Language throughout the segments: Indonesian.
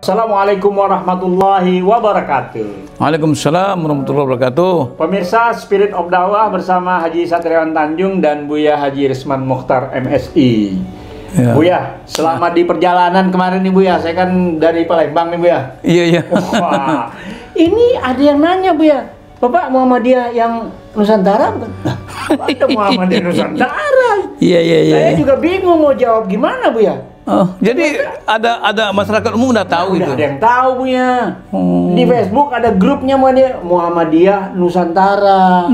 Assalamualaikum warahmatullahi wabarakatuh. Waalaikumsalam warahmatullahi wabarakatuh. Pemirsa Spirit of Dakwah bersama Haji Satriawan Tanjung dan Buya Haji Resman Mukhtar MSI. Ya. Buya, selamat di perjalanan kemarin nih Buya. Saya kan dari Palembang nih Buya. Iya, iya. Wah, ini ada yang nanya Buya, Bapak Muhammadiyah yang Nusantara bukan? Ada Muhammadiyah Nusantara. Iya, iya, iya. Saya juga bingung mau jawab gimana Buya. Oh, jadi ada masyarakat umum udah tahu Udah itu. ada yang tahu Buya. Di Facebook ada grupnya Muhammadiyah Nusantara.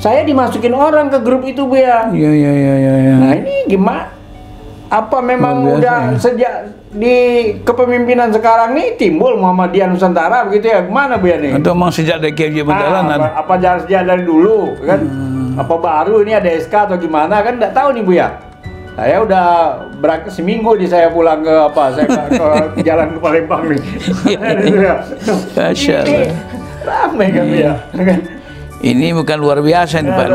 Saya dimasukin orang ke grup itu Buya. Iya, iya, iya, iya. Nah ini gimana? Apa memang Luar biasa, udah ya. sejak di kepemimpinan sekarang nih timbul Muhammadiyah Nusantara begitu ya? Gimana Buya nih? Atau memang sejak dari KJ Bendalan ada. Apa sejak dari dulu kan? Apa baru ini ada SK atau gimana kan? Nggak tahu nih Buya. Saya udah berangkat seminggu di saya pulang ke ke jalan ke Palembang nih. Masya Allah. Ramai kan ya. Ini bukan luar biasa nih Pak,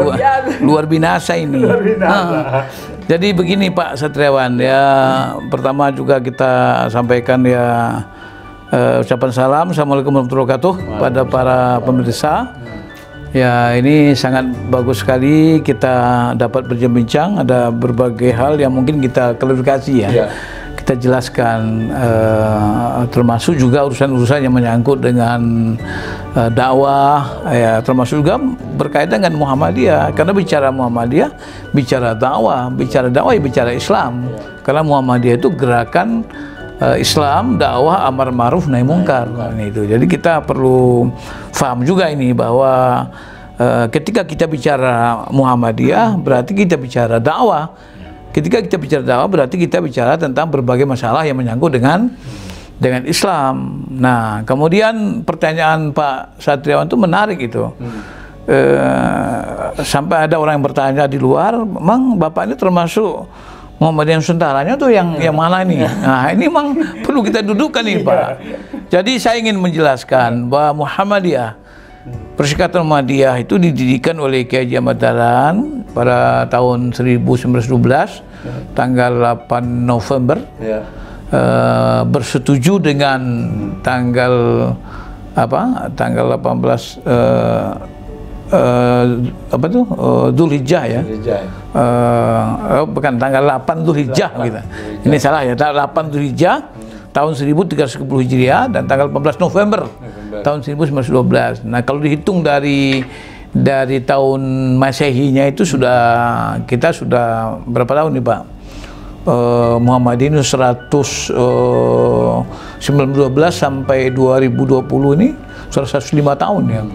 luar binasa ini. Luar binasa. Jadi begini Pak Satriawan ya, pertama juga kita sampaikan ya ucapan salam, assalamualaikum warahmatullahi wabarakatuh pada para pemirsa. Ya ini sangat bagus sekali kita dapat berbincang, ada berbagai hal yang mungkin kita klarifikasi ya. Ya. Kita jelaskan termasuk juga urusan-urusan yang menyangkut dengan dakwah ya, termasuk juga berkaitan dengan Muhammadiyah, karena bicara Muhammadiyah bicara dakwah ya bicara Islam. Karena Muhammadiyah itu gerakan Islam, dakwah, amar ma'ruf nahi mungkar. Itu. Jadi kita perlu paham juga ini bahwa ketika kita bicara Muhammadiyah berarti kita bicara dakwah. Ketika kita bicara dakwah berarti kita bicara tentang berbagai masalah yang menyangkut dengan Islam. Nah, kemudian pertanyaan Pak Satriawan itu menarik itu. Sampai ada orang yang bertanya di luar, "Mang, Bapak ini termasuk Muhammadiyah Nusantaranya tuh yang mana ini?" Nah, ini memang perlu kita dudukkan nih, Pak. Jadi saya ingin menjelaskan bahwa Muhammadiyah, Perserikatan Muhammadiyah itu didirikan oleh Kiai Haji Ahmad Dahlan pada tahun 1912, tanggal 8 November, bersetuju dengan tanggal 18 Dzulhijjah ya. Bukan tanggal 8 Dzulhijjah gitu. Ini salah ya, tanggal 8 Dzulhijjah tahun 1310 Hijriah dan tanggal 14 November tahun 1912. Nah, kalau dihitung dari tahun Masehinya itu kita sudah berapa tahun nih Pak? Muhammadiyah ini 1912 sampai 2020 ini 105 tahun ya.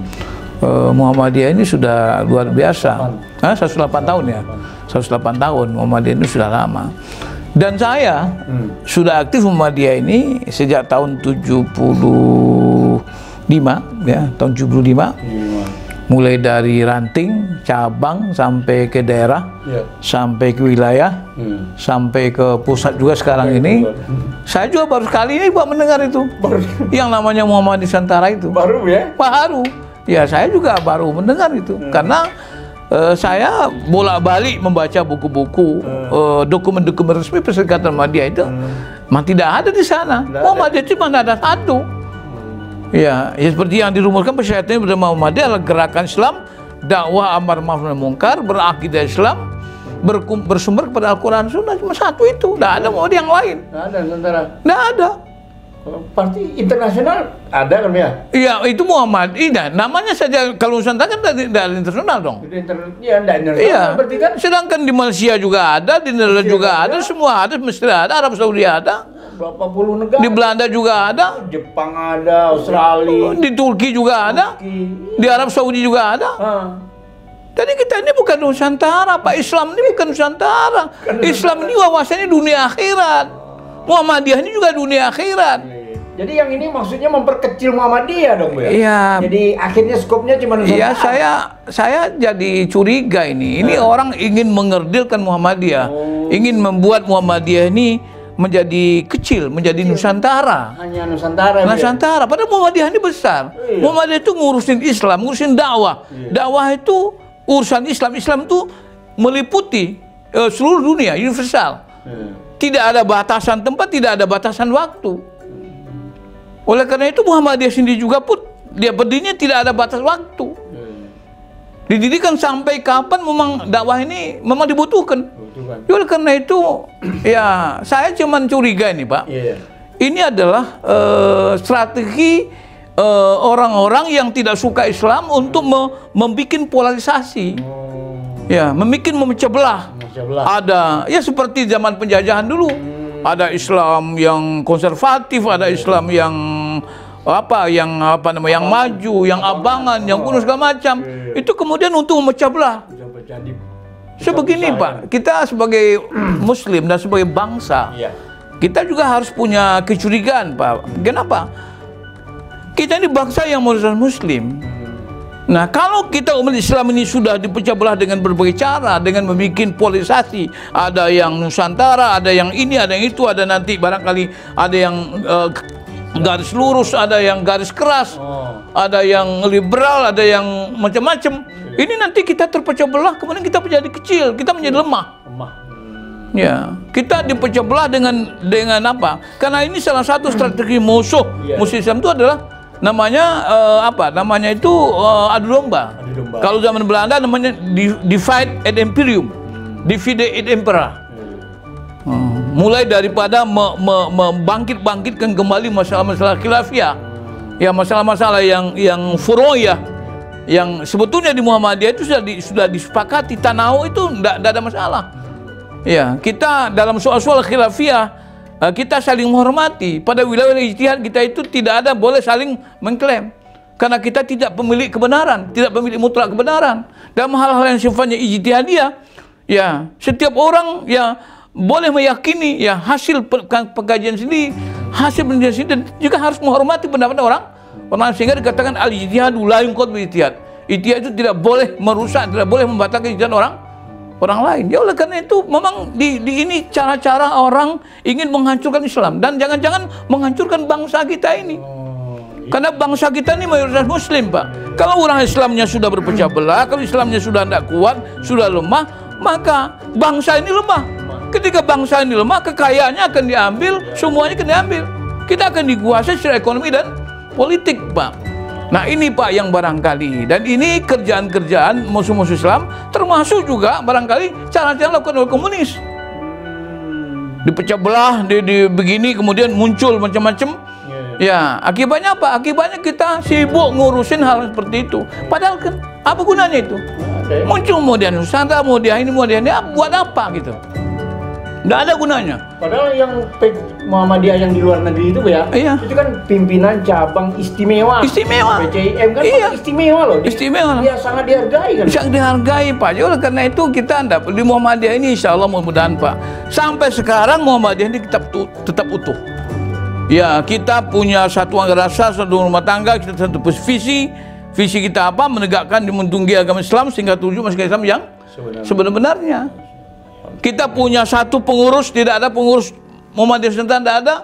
Muhammadiyah ini sudah luar biasa. 108 tahun ya. 108 tahun Muhammadiyah ini sudah lama. Dan saya sudah aktif Muhammadiyah ini sejak tahun 75 ya, tahun 75. Mulai dari ranting, cabang sampai ke daerah, sampai ke wilayah, sampai ke pusat juga sekarang ini. Saya juga baru sekali ini Pak mendengar itu. Yang namanya Muhammadiyah Nusantara itu. Baru ya? Baru. Ya, saya juga baru mendengar itu. Karena saya bolak-balik membaca buku-buku, dokumen-dokumen resmi Perserikatan Muhammadiyah itu, memang tidak ada di sana. Muhammadiyah cuma ada satu. Ya, seperti yang dirumuskan Perserikatan Muhammadiyah adalah gerakan Islam, dakwah amar ma'ruf nahi mungkar, berakidah Islam, bersumber kepada Al-Quran Sunnah, cuma satu itu. Tidak ada mau yang lain. Tidak ada Nusantara. Tidak ada. Parti internasional ada kan ya? Iya, itu Muhammadiyah. Namanya saja kalau Nusantara kan dari internasional dong. Iya, internasional. Berarti kan sedangkan di Malaysia juga ada, di Netherlands juga ada, semua ada, mesti ada, Arab Saudi ada. Berapa puluh negara. Di Belanda juga ada. Jepang ada, Australia. Di Turki juga ada. Di Arab Saudi juga ada. Jadi kita ini bukan Nusantara, Pak. Islam ini bukan Nusantara. Islam ini wawasannya dunia akhirat. Muhammadiyah ini juga dunia akhirat. Jadi yang ini maksudnya memperkecil Muhammadiyah dong, Bu ya? Iya. Jadi akhirnya skopnya cuma Nusantara. Iya, saya jadi curiga ini. Ini orang ingin mengerdilkan Muhammadiyah. Ingin membuat Muhammadiyah ini menjadi kecil, menjadi Nusantara. Hanya Nusantara. Nusantara. Padahal Muhammadiyah ini besar. Muhammadiyah itu ngurusin Islam, ngurusin dakwah. Dakwah itu urusan Islam. Islam itu meliputi seluruh dunia, universal. Tidak ada batasan tempat, tidak ada batasan waktu. Oleh karena itu Muhammadiyah sendiri juga pun dia berdirinya tidak ada batas waktu. Didirikan sampai kapan memang dakwah ini memang dibutuhkan. Oleh karena itu ya saya cuman curiga ini Pak. Ini adalah strategi orang-orang yang tidak suka Islam untuk membuat polarisasi. Ya, memecah belah. Ada ya seperti zaman penjajahan dulu. Ada Islam yang konservatif, ada Islam yang yang maju, yang abangan, yang kuno segala macam. Itu kemudian untuk memecah belah. Sebegini Pak, kita sebagai Muslim dan sebagai bangsa, kita juga harus punya kecurigaan Pak. Kenapa? Kita ini bangsa yang mayoritas Muslim. Nah, kalau kita umat Islam ini sudah dipecah belah dengan berbagai cara, dengan membuat polarisasi, ada yang Nusantara, ada yang ini, ada yang itu, ada nanti barangkali ada yang garis lurus, ada yang garis keras, ada yang liberal, ada yang macam-macam. Ini nanti kita terpecah belah, kemudian kita menjadi kecil, kita menjadi lemah. Ya, kita dipecah belah dengan apa? Karena ini salah satu strategi musuh Islam itu adalah namanya adu domba. Kalau zaman Belanda namanya divide et imperium, divide et impera. Mulai daripada membangkitkan kembali masalah-masalah khilafiyah, ya masalah-masalah yang furoyah, yang sebetulnya di Muhammadiyah itu sudah disepakati. Tanau itu tidak ada masalah. Ya, kita dalam soal-soal khilafiyah kita saling menghormati. Pada wilayah ijtihad kita itu tidak ada boleh saling mengklaim. Karena kita tidak pemilik kebenaran, tidak pemilik mutlak kebenaran. Dalam hal-hal yang sifatnya ijtihadiyah, ya setiap orang ya boleh meyakini ya hasil pengkajian sendiri, hasil penelitian sendiri, dan juga harus menghormati pendapat orang sehingga dikatakan al-ijtihadu la yunqad bil ijtihad. Ijtihad itu tidak boleh merusak, tidak boleh membatalkan ijtihad orang lain. Ya oleh karena itu memang di ini cara-cara orang ingin menghancurkan Islam dan jangan-jangan menghancurkan bangsa kita ini. Karena bangsa kita ini mayoritas Muslim Pak. Kalau orang Islamnya sudah berpecah belah, kalau Islamnya sudah tidak kuat, sudah lemah, maka bangsa ini lemah. Ketika bangsa ini lemah, kekayaannya akan diambil, semuanya akan diambil. Kita akan dikuasai secara ekonomi dan politik Pak. Nah ini Pak yang barangkali, dan ini kerjaan-kerjaan musuh-musuh Islam, termasuk juga barangkali cara-cara lakukan oleh komunis. Dipecah belah, begini, kemudian muncul macam-macam. Ya, akibatnya apa? Akibatnya kita sibuk ngurusin hal seperti itu. Padahal kan, apa gunanya itu? Muncul kemudian Nusantara, kemudian ini, buat apa gitu? Nggak ada gunanya. Padahal yang Muhammadiyah yang di luar negeri itu ya, itu kan pimpinan cabang istimewa. Istimewa. PCIM kan istimewa loh. Istimewa. Dia sangat dihargai kan. Sangat dihargai Pak. Oleh karena itu kita di Muhammadiyah ini insya Allah mudah-mudahan Pak. Sampai sekarang Muhammadiyah ini tetap utuh. Ya kita punya satu anggaran dasar, satu rumah tangga, kita satu visi. Visi kita apa? Menegakkan dimundunggi agama Islam sehingga tujuh masyarakat Islam yang sebenarnya. Kita punya satu pengurus, tidak ada pengurus Muhammadiyah Nusantara, tidak ada.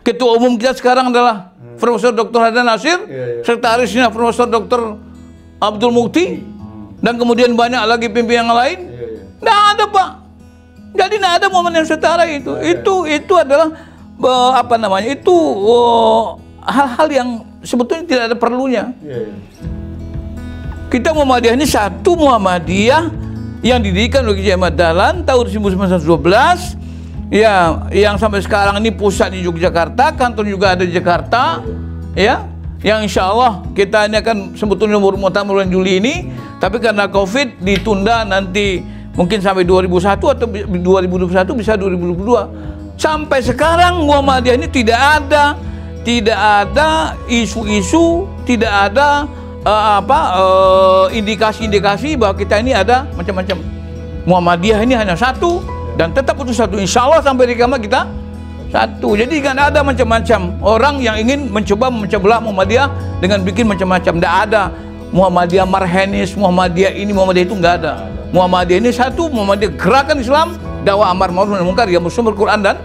Ketua umum kita sekarang adalah Profesor Dr. Haidar Nasir, sekretarisnya Profesor Dr. Abdul Mukti, dan kemudian banyak lagi pimpinan yang lain. Tidak ada Pak. Jadi tidak ada Muhammadiyah Nusantara itu. Itu adalah hal-hal yang sebetulnya tidak ada perlunya. Kita Muhammadiyah ini satu Muhammadiyah yang didirikan oleh Kiai Ahmad Dahlan tahun 1912, ya, yang sampai sekarang ini pusat di Yogyakarta, kantor juga ada di Jakarta, ya, yang insya Allah kita ini akan sebetulnya muktamar bulan Juli ini, tapi karena COVID ditunda nanti mungkin sampai 2001 atau 2021 bisa 2022. Sampai sekarang Muhammadiyah ini tidak ada isu-isu, tidak ada indikasi-indikasi bahwa kita ini ada macam-macam. Muhammadiyah ini hanya satu dan tetap utuh satu. Insya Allah sampai di kiamat kita satu. Jadi kan ada macam-macam orang yang ingin mencoba memecah belah Muhammadiyah dengan bikin macam-macam. Tidak ada Muhammadiyah marhenis, Muhammadiyah ini, Muhammadiyah itu, nggak ada. Muhammadiyah ini satu, Muhammadiyah gerakan Islam, dakwah amar ma'ruf nahi munkar, yang bersumber Quran dan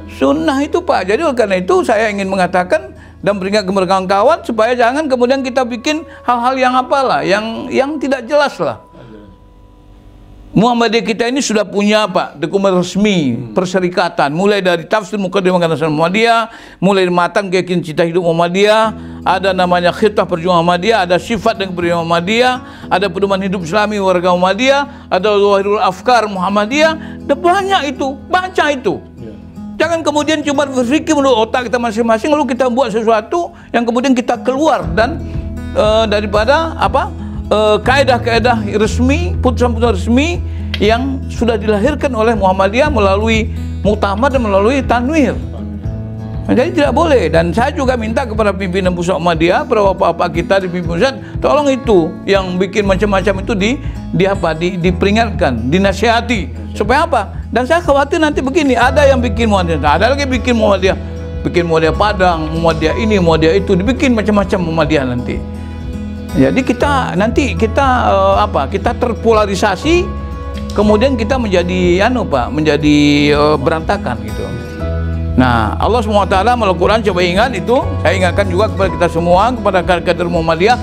Sunnah itu Pak. Jadi oleh karena itu saya ingin mengatakan dan beringat kepada kawan-kawan supaya jangan kemudian kita bikin hal-hal yang apalah, yang tidak jelas lah. Muhammadiyah kita ini sudah punya apa? Dokumen resmi perserikatan, mulai dari tafsir Muqaddimah Muhammadiyah, mulai matan keyakinan cita hidup Muhammadiyah, ada namanya Khitah Perjuangan Muhammadiyah, ada sifat dan perjuangan Muhammadiyah, ada pedoman hidup Islami warga Muhammadiyah, ada Zawahirul Afkar Muhammadiyah, ada banyak itu, baca itu. Jangan kemudian cuma berpikir menurut otak kita masing-masing lalu kita buat sesuatu yang kemudian kita keluar dan daripada apa? Kaedah-kaedah resmi, putusan-putusan resmi yang sudah dilahirkan oleh Muhammadiyah melalui muktamar dan melalui tanwir. Jadi tidak boleh. Dan saya juga minta kepada pimpinan pusat Muhammadiyah, para bapak-bapak kita di pimpinan pusat, tolong itu yang bikin macam-macam itu diperingatkan, dinasihati. Supaya apa? Dan saya khawatir nanti begini, ada yang bikin Muhammadiyah, ada lagi bikin Muhammadiyah Padang, Muhammadiyah ini, Muhammadiyah itu, dibikin macam-macam Muhammadiyah nanti. Jadi kita kita terpolarisasi, kemudian kita menjadi berantakan gitu. Nah, Allah SWT melalui Quran, coba ingat itu, saya ingatkan juga kepada kita semua, kepada kader Muhammadiyah.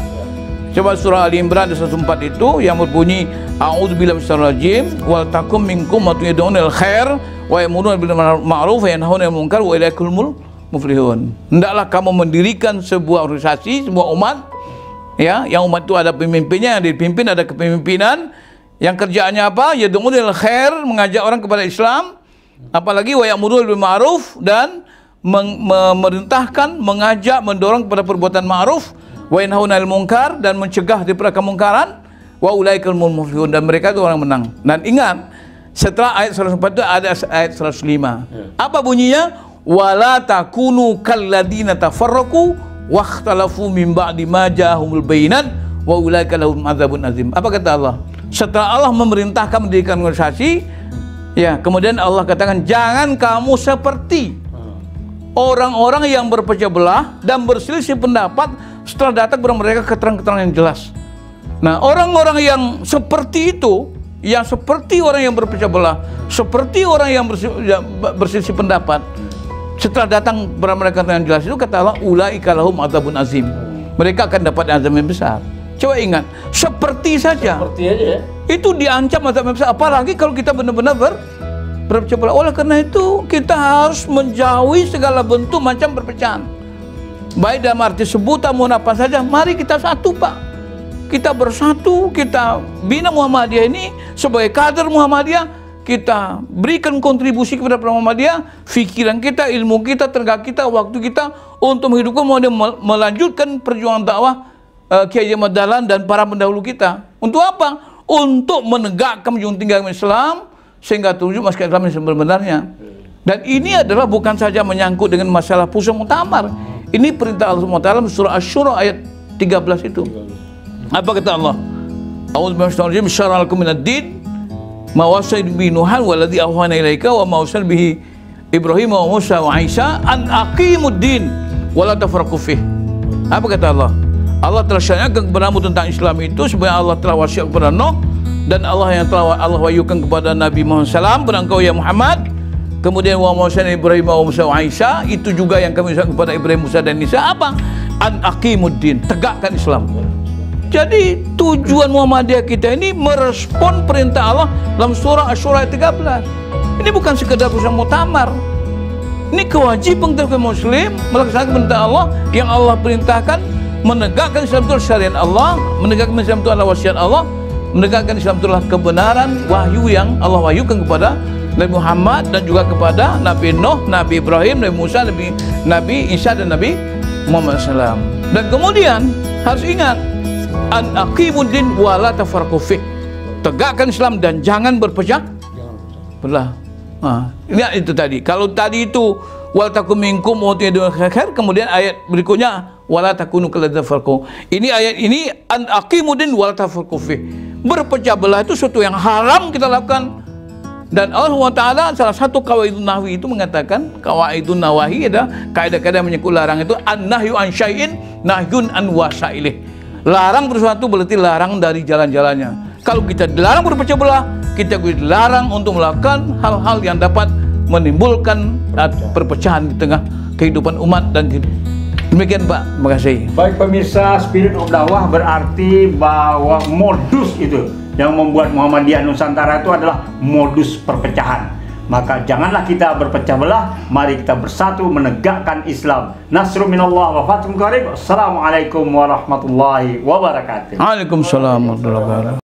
Coba surah Ali Imran 104 itu yang berbunyi a'udzubillahi minasyaitonir rajim wal takum minkum ummatun yad'una ilal khair wa ya'muruna bil ma'ruf wa yanhauna 'anil munkar wa ilaikumul muflihun. Hendaklah kamu mendirikan sebuah organisasi, sebuah umat, ya, yang umat itu ada pemimpinnya, yang dipimpin ada kepemimpinan, yang kerjaannya apa? Yad'una ilal khair, mengajak orang kepada Islam, apalagi wa ya'muruna bil ma'ruf, dan memerintahkan, mengajak, mendorong kepada perbuatan ma'ruf, wa yanhauna 'anil munkar, dan mencegah daripada kemungkaran, wa ulaikumul muflihun, dan mereka itu orang menang. Dan ingat, setelah ayat 104 itu ada ayat 105. Apa bunyinya? Wala takunu kalladzina tafarraqu wakhtalafu min ba'di ma ja'ahumul bayyinat wa ulaika lahum adzabun azim. Apa kata Allah? Setelah Allah memerintahkan mendirikan organisasi, ya, kemudian Allah katakan jangan kamu seperti orang-orang yang berpecah belah dan berselisih pendapat setelah datang kepada mereka keterangan-keterangan yang jelas. Nah, orang-orang yang seperti itu, yang seperti orang yang berpecah belah, seperti orang yang berselisih pendapat, setelah datang kepada mereka yang jelas itu, kata Allah, ulaika lahum adzabun azim. Mereka akan dapat azab yang besar. Coba ingat, seperti saja. Seperti aja ya. Itu diancam azab yang besar. Apalagi kalau kita benar-benar berpecah belah. Oleh karena itu, kita harus menjauhi segala bentuk macam perpecahan. Baik dalam arti sebutan maupun apa saja, mari kita satu, Pak. Kita bersatu, kita bina Muhammadiyah ini sebagai kader Muhammadiyah, kita berikan kontribusi kepada Muhammadiyah, pikiran kita, ilmu kita, tenaga kita, waktu kita untuk menghidupkan Muhammadiyah, melanjutkan perjuangan dakwah Kiai Ahmad Dahlan dan para pendahulu kita. Untuk apa? Untuk menegakkan menjunjung tinggi agama Islam sehingga terwujud masyarakat Islam yang sebenarnya. Dan ini adalah bukan saja menyangkut dengan masalah pusat muktamar. Ini perintah Allah SWT surah Asy-Syura ayat 13 itu. Apa kata Allah? A'udzu billahi minasyaitonir rajim, syar'a lakum minad din ma wasayna bihi Nuhan waladzi awhayna ilaika wa ma wasayna bihi Ibrahim wa Musa wa Isa an aqimud din wa la tafarraqu fih. Apa kata Allah? Allah telah syariatkan kepadamu tentang Islam itu sebenarnya Allah telah wasiat kepada Nuh, dan Allah yang telah Allah wahyukan kepada Nabi Muhammad SAW, kepada engkau ya Muhammad. Kemudian wa Musa Ibrahim wa Musa wa Isa, itu juga yang kami usahakan kepada Ibrahim, Musa dan Isa. Apa? An aqimuddin, tegakkan Islam. Jadi tujuan Muhammadiyah kita ini merespon perintah Allah dalam surah Asy-Syura ayat 13. Ini bukan sekedar pusat muktamar. Ini kewajiban setiap muslim melaksanakan perintah Allah yang Allah perintahkan, menegakkan Islam itu syariat Allah, menegakkan Islam itu adalah wasiat Allah, menegakkan Islam itu adalah kebenaran wahyu yang Allah wahyukan kepada Nabi Muhammad dan juga kepada Nabi Nuh, Nabi Ibrahim, Nabi Musa, Nabi Isa dan Nabi Muhammad SAW. Dan kemudian harus ingat, an aqimuddin wa la tafarraqu fih. Tegakkan Islam dan jangan berpecah belah. Ingat itu tadi. Kalau tadi itu wal takum minkum ummatun yad'una ilal khair, kemudian ayat berikutnya wala takunu kalladzina farraqu. Ini ayat ini an aqimuddin wa la tafarraqu fih. Berpecah belah itu sesuatu yang haram kita lakukan. Dan Allah SWT salah satu qawaidun nahwi itu mengatakan, qawaidun nawahi adalah kaidah-kaidah menyangkut larang itu an-nahyu an syai'in nahyun an wasailih. Larang sesuatu berarti larang dari jalan-jalannya. Kalau kita dilarang berpecah belah, kita dilarang untuk melakukan hal-hal yang dapat menimbulkan perpecahan di tengah kehidupan umat dan hidup. Demikian Pak, terima kasih. Baik pemirsa, Spirit of Dakwah berarti bahwa modus itu yang membuat Muhammadiyah Nusantara itu adalah modus perpecahan. Maka janganlah kita berpecah belah, mari kita bersatu menegakkan Islam. Nasrun minallah wa fathun qarib. Assalamualaikum warahmatullahi wabarakatuh. Waalaikumsalam warahmatullahi wabarakatuh.